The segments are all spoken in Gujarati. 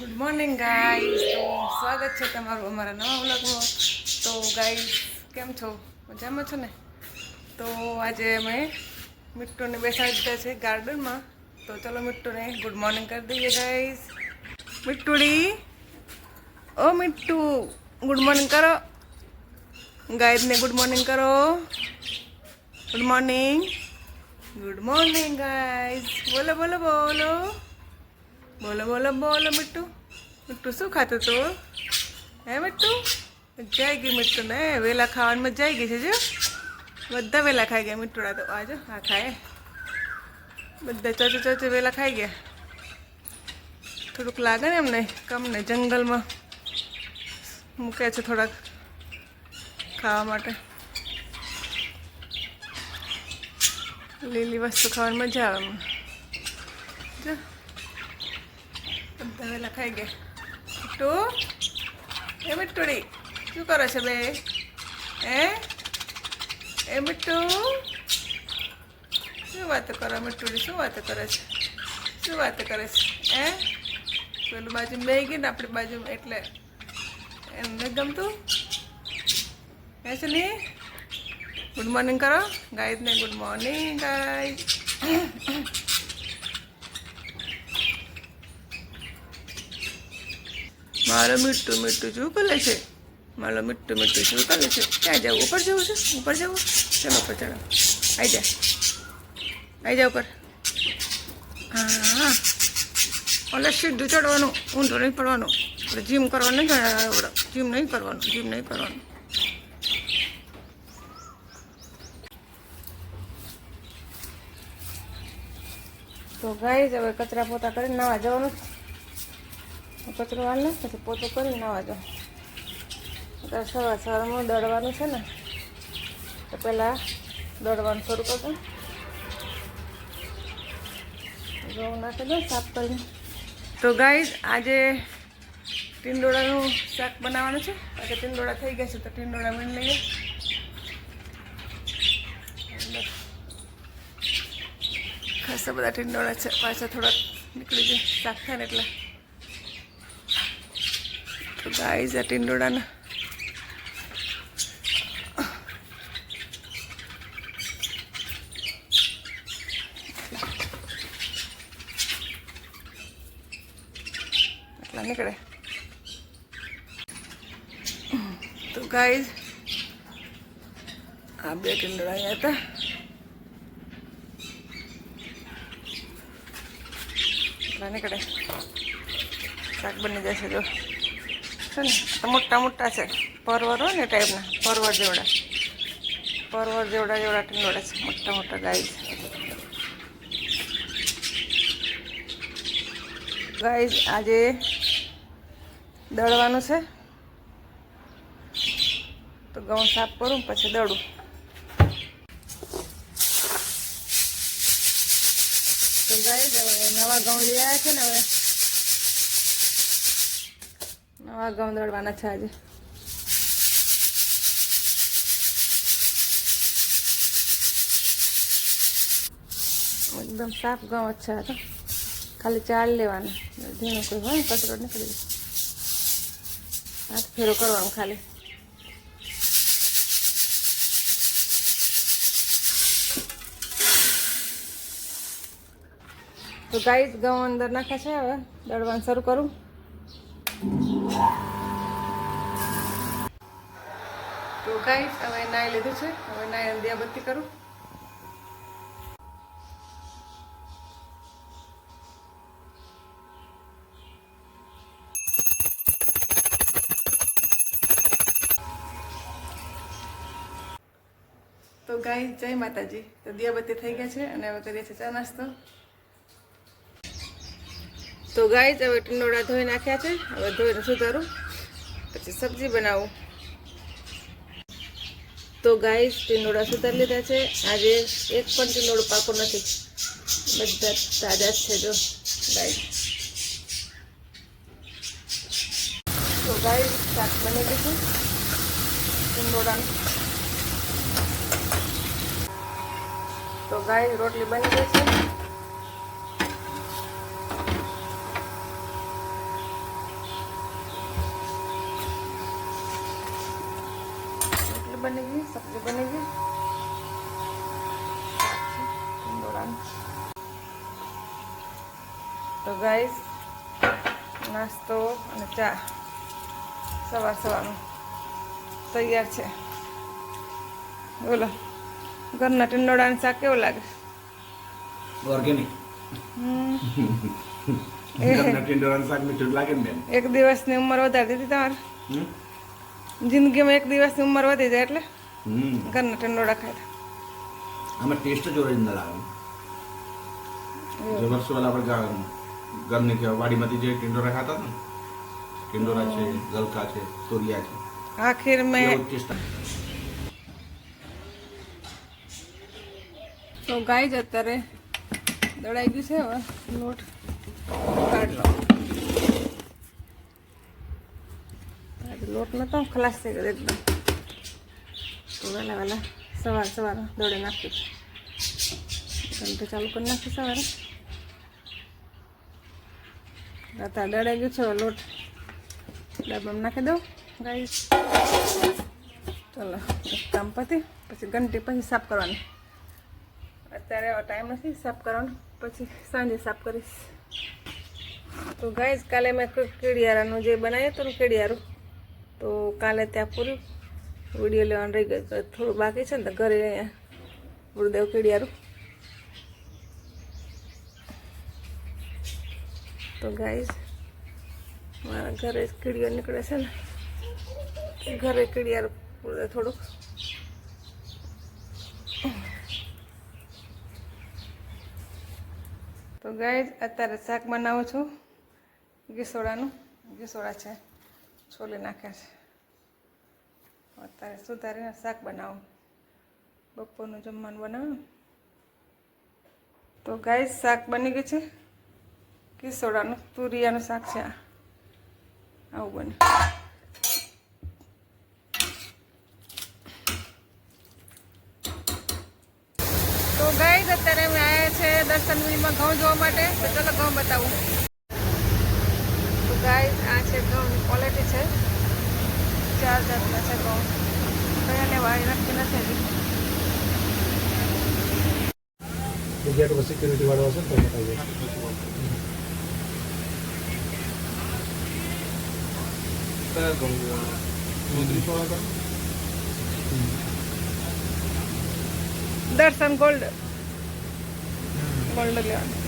Good morning guys. તો સ્વાગત છે તમારું અમારા નવા વ્લોગમાં. તો ગાઈઝ કેમ છો? મજામાં છો ને? તો આજે અમે મિટ્ટુને બેસાડી દીધા છે ગાર્ડનમાં. તો ચલો મિટ્ટુને ગુડ મોર્નિંગ કરી દઈએ ગાઈઝ. મિટ્ટુડી, ઓ મિટ્ટુ, ગુડ મોર્નિંગ કરો. ગાઈઝને ગુડ મોર્નિંગ કરો. Good morning, good morning guys. બોલો બોલો બોલો બોલો બોલો બોલો. મિટ્ટુ, મિટ્ટુ શું ખાતું તું? હે મિટ્ટુ? મજા આવી ગઈ મિટ્ટુ ને. વેલા ખાવાની મજા આવી ગઈ છે. જો બધા વેલા ખાઈ ગયા મિટ્ટુડા તો. આજો હા ખાય બધા ચોચે વેલા ખાઈ ગયા. થોડુંક લાગે ને એમને કમને જંગલમાં મૂકે છે થોડાક ખાવા માટે. લીલી વસ્તુ ખાવાની મજા આવે એમાં. જો બધા વેલા ખાઈ ગયા. મિટ્ટુ, એ મિટ્ટુડી શું કરે છે બે? એ મિટ્ટુ શું વાતો કરે? મિટ્ટુડી શું વાતો કરે છે? શું વાતો કરે છે? પેલું બાજુ બે ગઈ ને આપણી બાજુ એટલે એમને ગમતું હે છે ને. ગુડ મોર્નિંગ કરો ગાઈઝને. Good morning guys. મારો મિટ્ટુ શું કરે છે? મારો મિટ્ટુ શું કરે છે? ક્યાં જવું? ઉપર જવું છે? ઉપર જવું? ચલો ઉપર ચલો. આવી જા ઉપર. હા, ઓલે સીધું ચડવાનું, ઊંધું નહીં પડવાનું. આપણે જીમ કરવાનું નહીં. જીમ નહીં કરવાનું. તો ગાઈઝ હવે કચરા પોતા કરીને નાવા જવાનું. કચરો વાળ ને પછી પોતો કરી નાવા જાઓ. અત્યારે સવારમાં દળવાનું છે ને, તો પહેલાં દળવાનું શરૂ કરજો. ઘઉં નાખી દો સાફ કરીને. તો ગાઈઝ આજે ટીંડોળાનું શાક બનાવવાનું છે. આજે ટીંડોળા થઈ ગયા છે તો ટીંડોળા વીણી લઈએ. ખાસા બધા ટીંડોળા છે. પાછા થોડાક નીકળી જાય શાક થાય ને એટલે. તો ગાઈઝ આ ટીંડોળાના એટલા નીકળે. તો ગાઈઝ આ બે ટીંડોળા અહીંયા હતા. એટલા નીકળે. શાક બની જશે. જો છે ને મોટા મોટા છે. પરવર હોય ને ટાઈપના પરવર જેવડા ટીંડોળા છે. મોટા મોટા ગાઈઝ. ગાઈઝ આજે દળવાનું છે તો ઘઉં સાફ કરું પછી દળું. તો ગાઈઝ હવે નવા ઘઉં લઈ આવ્યા છે ને. હવે નવા ઘઉં દળવાના છે આજે. એકદમ સાફ ઘઉં જ છે. તો ખાલી ચાળ લેવાના. ધીણું કોઈ હોય કચરો નીકળી જાય. હાથ ફેરો કરવાનું ખાલી. તો ગાઈઝ ઘઉં અંદર નાખે છે. હવે દળવાનું શરૂ કરું. તો ગાઈઝ હવે નાઈ લીધું છે. હવે નાઈ દિયાબત્તી કરું. તો ગાઈઝ જય માતાજી. તો દિયાબત્તી થઈ ગયા છે અને હવે કરીએ છીએ ચા નાસ્તો. તો ગાઈઝ હવે ટીંડોળા ધોઈ નાખ્યા છે. હવે ધોઈને સુધારું પછી સબ્જી બનાવું. તો ગાઈઝ ટીંડોળા સુધારી લીધા છે. આજે એક પણ ટીંડોળું પાકો નથી. બધા તાજા છે. જો ગાઈઝ. તો ગાઈઝ શાક બની ગયું ટીંડોળાનું. તો ગાઈઝ રોટલી બની ગઈ છે. બની ગઈ, સબ્જી બની ગઈ, તો ગાઈસ નાસ્તો અને ચા સવારનું તૈયાર છે. બોલો ઘરના ટીંડોળાનું શાક કેવું લાગે? ઓર્ગેનિક. ઘરના ટીંડોળાનું શાક મીઠું લાગે ને? એક દિવસની ઉંમર વધારી દીધી તમારે? જિંદગીમાં એક દિવસની ઉંમર વધી જાય એટલે ઘરના ટીંડોળા ખાય. આમાં ટેસ્ટ જ ઓરિજિનલ આવે. જે વર્ષો પહેલા આપણે ઘરની વાડીમાંથી જે ટીંડોળા ખાતા હતા ને, ટીંડોળા છે, ગલકા છે, તોરિયા છે, આખિર મેં તો ગાય જ અત્યારે દળાઈ ગયું છે. હવે લોટ કાઢ લો. લોટ નતો ખલાસ થઈ ગયો એકદમ. તો વહેલા સવાર દોડે નાખ્યું. ઘંટો ચાલુ કરી નાખ્યું સવારે. અત્યારે દળાઈ ગયું છે. લોટ ડબ્બામાં નાખી દઉં ગાય. ચલો એક કામ પતી પછી ઘંટી પછી સાફ કરવાની. અત્યારે ટાઈમ નથી સાફ કરવાનો, પછી સાંજે સાફ કરીશ. તો ગાઈઝ કાલે મેં કેડિયારાનું જે બનાવ્યું હતું ને કેડિયારું, તો કાલે ત્યાં પૂરું વિડીયો લેવાનું રહી ગયું. થોડું બાકી છે ને તો ઘરે અહીંયા ગુરુદેવ કેડિયારું. તો ગાઈઝ મારા ઘરે કેડિયાર નીકળે છે ને, ઘરે કેડિયારું પૂરું થોડુંક. તો ગાઈઝ અત્યારે શાક બનાવું છું ગીસોડાનું. ગીસોડા છે, છોલી નાખ્યા છે. અત્યારે સુધારીને શાક બનાવું, બપોરનું જમવાનું બનાવું. તો ગાઈઝ શાક બની ગયું છે ગીસોડાનું, તુરિયાનું શાક છે. આવું બને. તો ગાઈઝ અત્યારે અમે આવ્યા છે દર્શન મિલમાં ઘઉં જોવા માટે. તો ચલો ઘઉં બતાવું. તો ગાઈઝ આ છે ઘઉંની ક્વોલિટી છે. 4 જાતના છે ઘઉં. કયા લેવા એ નક્કી નથી હજી. જગ્યા સિક્યુરિટી વાળો હશે ને તો બતાવીએ. કયા ઘઉં દર્શન ગોલ્ડ લેવાનું.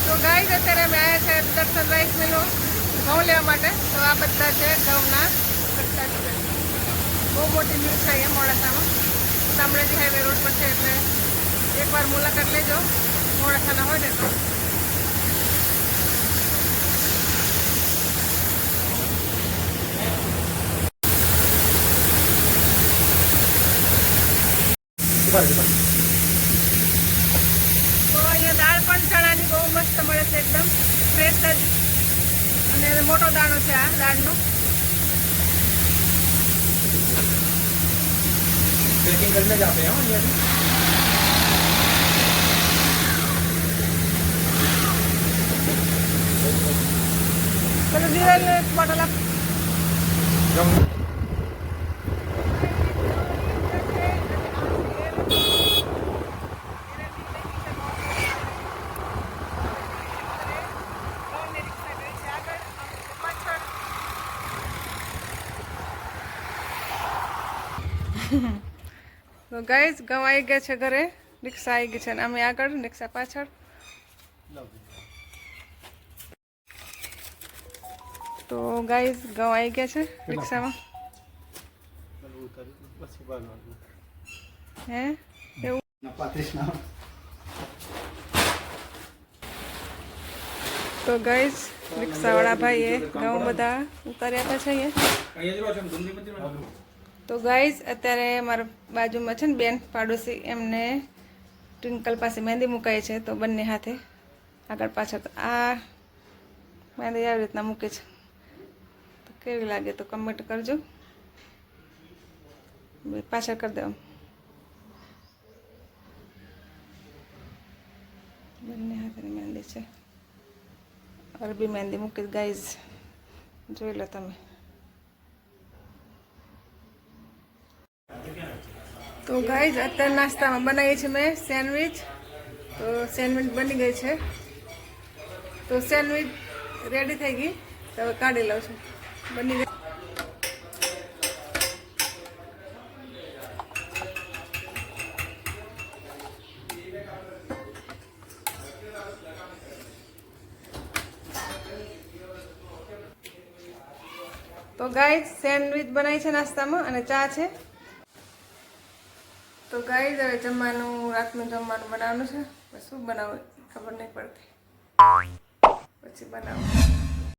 તો ગાઈઝ અત્યારે અમે આવ્યા છે દર્શન રાઈસ મિલો ઘઉં લેવા માટે. તો આ બધા છે ઘઉંના કટ્ટા છે. બહુ મોટી મિલ છે અહીંયા મોડાસામાં. શામળાજી હાઈવે રોડ પર છે, એટલે એકવાર મુલાકાત લેજો મોડાસાના હોય ને તો. તો અહીંયા દાળ પણ ચણાની બહુ મસ્ત મળે છે, એકદમ ફ્રેશ જ. અને મોટો દાણો છે આ દાળનો. પેકિંગ કરીને જ આપે અહીંયાથી. પેલું દિવાલનું એક બોટલ આપ. તો ગાઈઝ ઘઉં આવી ગયા છે ઘરે. રિક્ષા આવી ગઈ છે ને અમે આગળ, રિક્ષા પાછળ. તો ગાઈઝ ઘઉં આવી ગયા છે રિક્ષામાં. હે એવું? તો ગાઈઝ રિક્ષાવાળા ભાઈએ ઘઉં બધા ઉતાર્યા હતા છે અહીંયા. તો ગાઈઝ અત્યારે મારા બાજુમાં છે ને બેન પાડોશી, એમને ટ્વિંકલ પાસે મહેંદી મુકાય છે. તો બંને હાથે આગળ પાછળ આ મહેંદી આવી રીતના મૂકે છે. તો કેવી લાગે તો કમેન્ટ કરજો. પાછળ કરી દેવા બંને હાથની મહેંદી છે. અરબી મહેંદી મૂકી ગાઈઝ, જોઈ લો તમે. તો ગાઈઝ અત્યારે નાસ્તામાં બનાવી છે મેં સેન્ડવિચ. તો સેન્ડવિચ બની ગઈ છે. તો સેન્ડવિચ રેડી થઈ ગઈ. તો હવે કાઢી લઉં છું. બની ગઈ. તો ગાઈઝ સેન્ડવિચ બનાવી છે નાસ્તામાં અને ચા છે. તો ગાઈઝ હવે જમવાનું, રાતનું જમવાનું બનાવવાનું છે. શું બનાવું ખબર નહીં પડતી, પછી બનાવું.